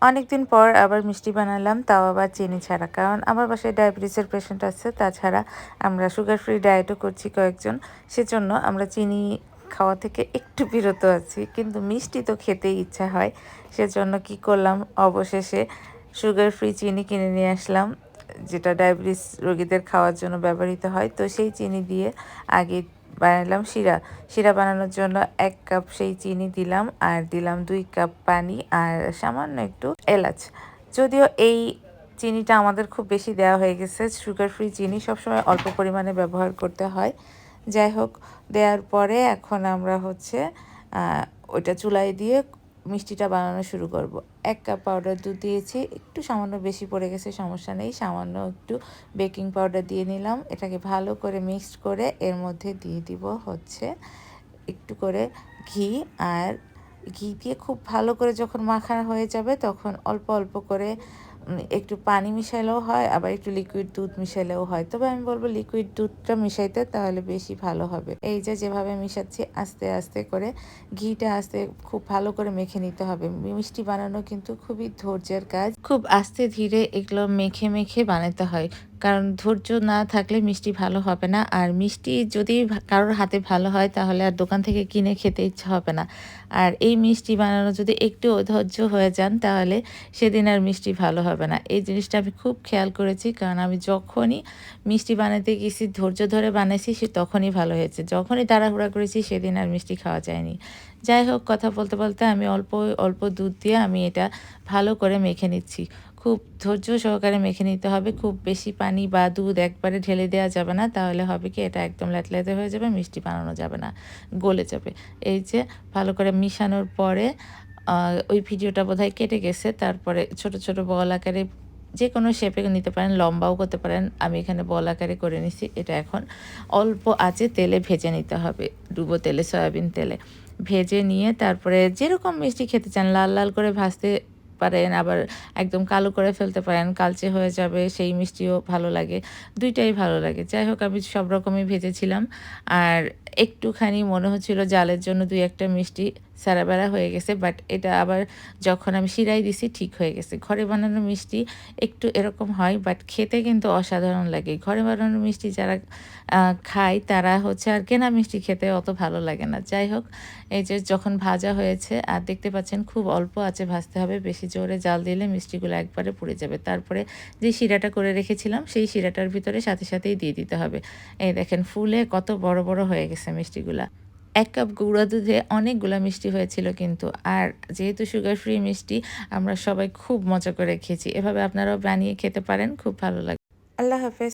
অনেকদিন পর আবার মিষ্টি বানালাম, তাও আবার চিনি ছাড়া। কারণ আমার বাসায় ডায়াবেটিসের পেশেন্ট আছে, তাছাড়া আমরা সুগার ফ্রি ডায়েটও করছি কয়েকজন। সেজন্য আমরা চিনি খাওয়া থেকে একটু বিরত আছি। কিন্তু মিষ্টি তো খেতেই ইচ্ছা হয়। সেজন্য কি করলাম, অবশেষে সুগার ফ্রি চিনি কিনে নিয়ে আসলাম, যেটা ডায়াবেটিস রোগীদের খাওয়ার জন্য ব্যবহৃত হয়। তো সেই চিনি দিয়ে আগে বানালাম শিরা। শিরা বানানোর জন্য 1 কাপ সেই চিনি দিলাম, আর দিলাম 2 কাপ পানি আর সামান্য একটু এলাচ। যদিও এই চিনিটা আমাদের খুব বেশি দেওয়া হয়ে গেছে, সুগার ফ্রি চিনি সবসময় অল্প পরিমাণে ব্যবহার করতে হয়। যাই হোক, দেওয়ার পরে এখন আমরা হচ্ছে ওইটা চুলায় দিয়ে মিষ্টিটা বানানো শুরু করব। 1 কাপ পাউডার দুধ দিয়েছি, একটু সামান্য বেশি পড়ে গেছে, সমস্যা নেই। সামান্য একটু বেকিং পাউডার দিয়ে নিলাম। এটাকে ভালো করে মিক্সড করে এর মধ্যে দিয়ে দিব হচ্ছে একটু করে ঘি। আর ঘি দিয়ে খুব ভালো করে যখন মাখানো হয়ে যাবে, তখন অল্প অল্প করে একটু পানি মিশালেও হয়, আবার একটু লিকুইড দুধ মিশালেও হয়। তবে আমি বলবো লিকুইড দুধটা মিশাইতে, তাহলে বেশি ভালো হবে। এই যে যেভাবে মিশাচ্ছি, আস্তে আস্তে করে ঘিটা খুব ভালো করে মেখে নিতে হবে। মিষ্টি বানানো কিন্তু খুবই ধৈর্যের কাজ, খুব আস্তে ধীরে এগুলো মেখে মেখে বানাতে হয়। কারণ ধৈর্য না থাকলে মিষ্টি ভালো হবে না। আর মিষ্টি যদি কারোর হাতে ভালো হয়, তাহলে আর দোকান থেকে কিনে খেতে ইচ্ছা হবে না। আর এই মিষ্টি বানানো যদি একটু অধৈর্য হয়ে যান, তাহলে সেদিন আর মিষ্টি ভালো হবে না। এই জিনিসটা আমি খুব খেয়াল করেছি, কারণ আমি যখনই মিষ্টি বানাতে গেছি, ধৈর্য ধরে বানাইছি, সে তখনই ভালো হয়েছে। যখনই তাড়াহুড়া করেছি, সেদিন আর মিষ্টি খাওয়া যায়নি। যাই হোক, কথা বলতে বলতে আমি অল্প অল্প দুধ দিয়ে আমি এটা ভালো করে মেখে নিচ্ছি। খুব ধৈর্য সহকারে মেখে নিতে হবে। খুব বেশি পানি বা দুধ একবারে ঢেলে দেওয়া যাবে না, তাহলে হবে কি, এটা একদম ল্যাটল্যাটে হয়ে যাবে, মিষ্টি বানানো যাবে না, গলে যাবে। এই যে ভালো করে মিশানোর পরে ওই ভিডিওটা বোধহয় কেটে গেছে। তারপরে ছোট ছোট বল আকারে যে কোনো শেপে নিতে পারেন, লম্বাও করতে পারেন। আমি এখানে বল আকারে করে নিছি। এটা এখন অল্প আঁচে তেলে ভেজে নিতে হবে, ডুবো তেলে, সয়াবিন তেলে ভেজে নিয়ে তারপরে যেরকম মিষ্টি খেতে চান, লাল লাল করে ভাজতে পারেন, আবার একদম কালো করে ফেলতে পারেন, কালচে হয়ে যাবে, সেই মিষ্টিও ভালো লাগে। দুইটাই ভালো লাগে। যাই হোক, আমি সব রকমই ভেজেছিলাম। আর একটুখানি মনে হচ্ছিল জালের জন্য 2-1টা মিষ্টি ছাড়া-বেড়া হয়ে গেছে। বাট এটা আবার যখন আমি শিরায় দিছি, ঠিক হয়ে গেছে। ঘরে বানানো মিষ্টি একটু এরকম হয়, বাট খেতে কিন্তু অসাধারণ লাগে। ঘরে বানানো মিষ্টি যারা খায়, তারা হচ্ছে আর কেনা মিষ্টি খেতে অত ভালো লাগে না। যাই হোক, এই যে যখন ভাজা হয়েছে, আর দেখতে পাচ্ছেন খুব অল্প আঁচে ভাজতে হবে, বেশি জোরে জাল দিলে মিষ্টিগুলো একবারে পুড়ে যাবে। তারপরে যে শিরাটা করে রেখেছিলাম, সেই শিরাটার ভিতরে সাথে সাথেই দিয়ে দিতে হবে। এই দেখেন, ফুলে কত বড় বড় হয়ে গেছে মিষ্টিগুলা। 1 কাপ গুঁড়া দুধে অনেকগুলা মিষ্টি হয়েছিল কিন্তু। আর যেহেতু সুগার ফ্রি মিষ্টি, আমরা সবাই খুব মজা করে খেয়েছি। এভাবে আপনারাও বানিয়ে খেতে পারেন, খুব ভালো লাগে। আল্লাহ হাফেজ।